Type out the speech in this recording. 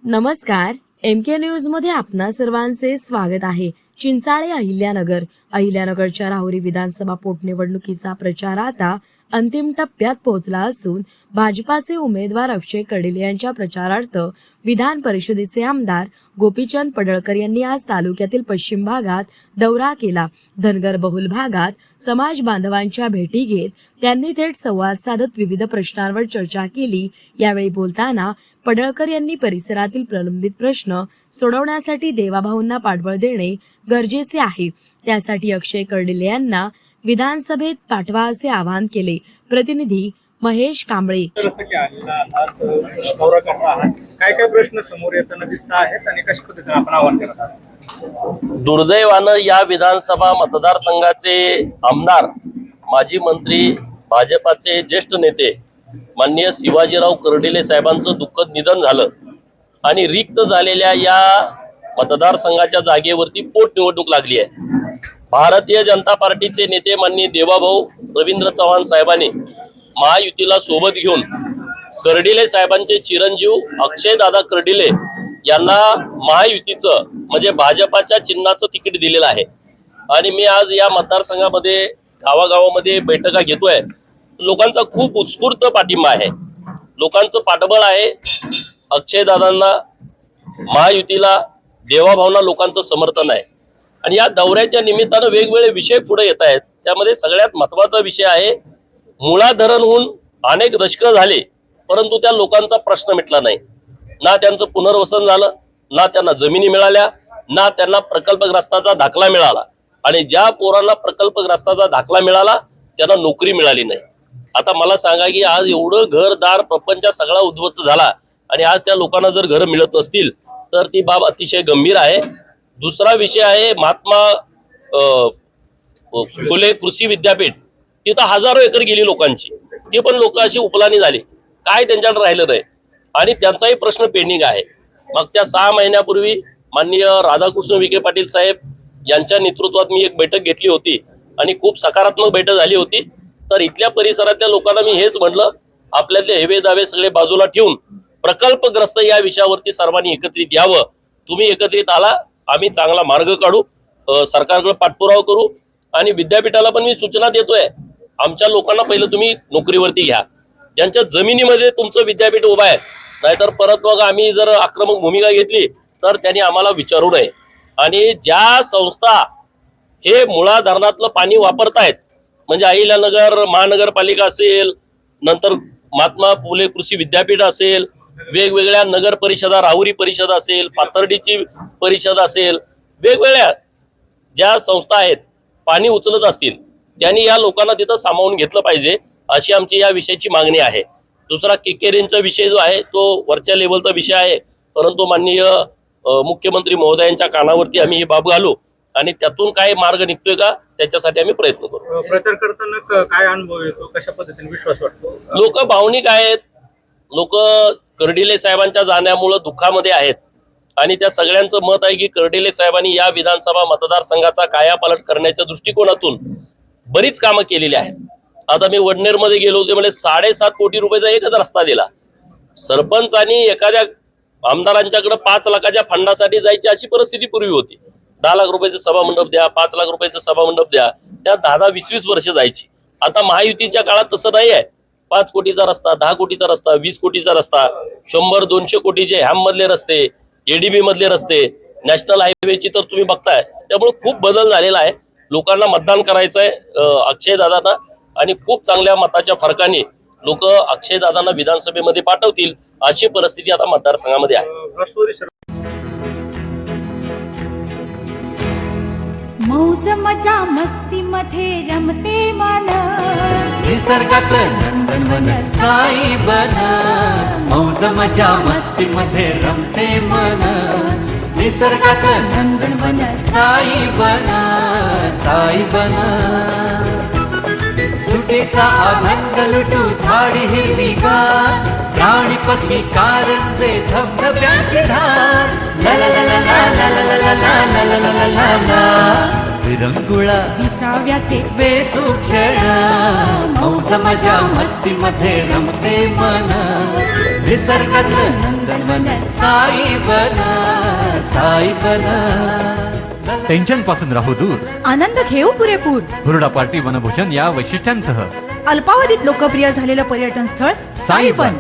नमस्कार, MK news मध्ये आपणा सर्वांचे स्वागत आहे। चिंचाळे अहिल्यानगरच्या राहुरी विधानसभा पोटनिवडणुकीचा प्रचार आता अंतिम टप्प्यात पोहोचला असून भाजपाचे उमेदवार अक्षय कर्डिले यांच्या प्रचारार्थ विधान परिषदेचे आमदार गोपीचंद पडळकर यांनी आज तालुक्यातील पश्चिम भागात दौरा केला। धनगर बहुल भागात समाज बांधवांच्या भेटी घेत त्यांनी थेट संवाद साधत विविध प्रश्नांवर चर्चा केली। यावेळी बोलताना पडळकर यांनी परिसरातील प्रलंबित प्रश्न सोडवण्यासाठी देवाभाऊंना पाठबळ देणे गरजेचे आहे, त्यासाठी अक्षय कर्डिले यांना विधानसभेत पाठवा असे आवाहन केले। प्रतिनिधी महेश कांबळे। काय प्रश्न समोर येताना दिसत आहेत आणि कशा पद्धतीने आपण आवाहन करत आहात? दुर्दैवानं या विधानसभा मतदारसंघाचे आमदार, माजी मंत्री, भाजपाचे ज्येष्ठ नेते माननीय शिवाजीराव कर्डिले साहेबांचं दुःखद निधन झालं आणि रिक्त झालेल्या या मतदारसंघाच्या जागेवरती पोटनिवडणूक लागली आहे। भारतीय जनता पार्टीचे नेते माननीय देवाभाऊ रवींद्र चव्हाण साहेबांनी महायुतीला सोबत घेऊन कर्डिले साहेबांचे चिरंजीव अक्षय दादा कर्डिले यांना महायुतीचं म्हणजे भाजपाच्या चिन्हाचं तिकीट दिलेलं आहे। आणि मी आज या मतदारसंघामध्ये गावागावामध्ये बैठका घेतोय। लोकांचा खूप उत्स्फूर्त पाठिंबा आहे, लोकांचं पाठबळ आहे अक्षय दादांना, महायुतीला, देवाभाऊंना लोकांचं समर्थन आहे। आणि या दौऱ्याच्या निमित्तानं वेगवेगळे विषय पुढे येत आहेत। त्यामध्ये सगळ्यात महत्त्वाचा विषय आहे, मुळा धरण होऊन अनेक दशकं झाले परंतु त्या लोकांचा प्रश्न मिटला नाही। ना त्यांचं पुनर्वसन झालं, ना त्यांना जमिनी मिळाल्या, ना त्यांना प्रकल्पग्रस्ताचा दाखला मिळाला। आणि ज्या पोरांना प्रकल्पग्रस्ताचा दाखला मिळाला त्यांना नोकरी मिळाली नाही। आता मला सांगा की आज एवढं घरदार प्रपंच सगळा उद्ध्वस्त झाला आणि आज त्या लोकांना जर घर मिळत नसतील तर ती बाब अतिशय गंभीर आहे। दुसरा विषय आहे महात्मा फुले कृषी विद्यापीठ, तिथं हजारो एकर गेली लोकांची, ती पण लोक अशी उपलानी झाली, काय त्यांच्याकडे राहिलं नाही आणि त्यांचाही प्रश्न पेंडिंग आहे। मागच्या 6 महिन्यापूर्वी माननीय राधाकृष्ण विखे पाटील साहेब यांच्या नेतृत्वात मी एक बैठक घेतली होती आणि खूप सकारात्मक बैठक झाली होती। तर इथल्या परिसरातल्या लोकांना मी हेच म्हटलं, आपल्यातले हेवे दावे सगळे बाजूला ठेवून प्रकल्पग्रस्त या विषयावरती सर्वांनी एकत्रित यावं। तुम्ही एकत्रित आला, आम्ही चांगला मार्ग काढू, सरकारकडे पाठपुरावा करू। आणि विद्यापीठाला पण मी सूचना देतोय, आमच्या लोकांना पहिलं तुम्ही नोकरीवरती घ्या, ज्यांच्या जमिनीमध्ये तुमचं विद्यापीठ उभं आहे, नाहीतर परत मग आम्ही जर आक्रमक भूमिका घेतली तर त्यांनी आम्हाला विचारू नये। आणि ज्या संस्था हे मुळा धरणातलं पाणी वापरतायत, म्हणजे अहिल्यानगर महानगरपालिका असेल, नंतर महात्मा फुले कृषी विद्यापीठ असेल, वेगवेगळ्या नगर परिषदा, राहुरी परिषद असेल, पाथर्डीची परिषद असेल, वेगवेगळ्या ज्या संस्था आहेत पाणी उचलत असतील त्यांनी या लोकांना तिथं सामावून घेतलं पाहिजे, अशी आमची या विषयाची मागणी आहे। दुसरा केकेरेंचा विषय जो आहे तो वरच्या लेवलचा विषय आहे, परंतु माननीय मुख्यमंत्री महोदयांच्या कानावरती आम्ही ही बाब घालू आणि त्यातून काय मार्ग निघतोय का त्याच्यासाठी आम्ही प्रयत्न करू। प्रचार करताना काय अनुभव येतो, कशा पद्धतीने विश्वास वाटतो? लोक भावनिक आहेत, लोक कर्डिले साहेबांच्या जाण्यामुळे दुःखामध्ये आहेत आणि त्या सगळ्यांचं मत आहे की कर्डिले साहेबांनी या विधानसभा मतदारसंघाचा कायापालट करण्याच्या दृष्टिकोनातून बरीच कामं केलेली आहेत। आता मी वडनेरमध्ये गेलो होते, म्हणजे 7.5 कोटी रुपयाचा एकच रस्ता दिला। सरपंचांनी एखाद्या आमदारांच्याकडे 5 लाखाच्या फंडासाठी जायची अशी परिस्थिती पूर्वी होती। 10 लाख रुपयाचं सभामंडप द्या, 5 लाख रुपयाचं सभामंडप द्या, त्या 10-20 वर्ष जायची। आता महायुतीच्या काळात तसं नाही आहे। 5 कोटीचा रस्ता, 10 कोटीचा रस्ता, 20 कोटीचा रस्ता, 100-200 कोटीचे हॅम मधले रस्ते, एडीबी मधले रस्ते, नॅशनल हायवेची तर तुम्ही बघताय। त्यामुळे खूप बदल झालेला आहे। लोकांना मतदान करायचं आहे अक्षय दादांना आणि खूप चांगल्या मताच्या फरकाने लोक अक्षय दादांना विधानसभेमध्ये पाठवतील अशी परिस्थिती आता मतदारसंघामध्ये आहे। मौज मजा मस्ती मध्ये रमते मन, निसर्गात नंदनवन साई बन। मौज मजा मस्ती मध्ये रमते मन, निसर्गात नंदनवन साई बन, साई बन। सुटीचा आनंद लुटू झाडी हिरवीगार, प्राणी पक्षी कारंजे धबधब्याची धार, ला ला ला ला ला ला ला ला ला ला ला ला ला ला ला। विरंगुळा विसाव्याचे वेचू क्षण मौज मजा मस्ती मध्ये रमते मन निसर्गातलं नंदनवन साई बन साई बन टेन्शन पासून राहू दूर, आनंद घेऊ पुरेपूर. हुरडा पार्टी वनभोजन या वैशिष्ट्यांसह अल्पावधीत लोकप्रिय झालेलं पर्यटन स्थळ साईबन.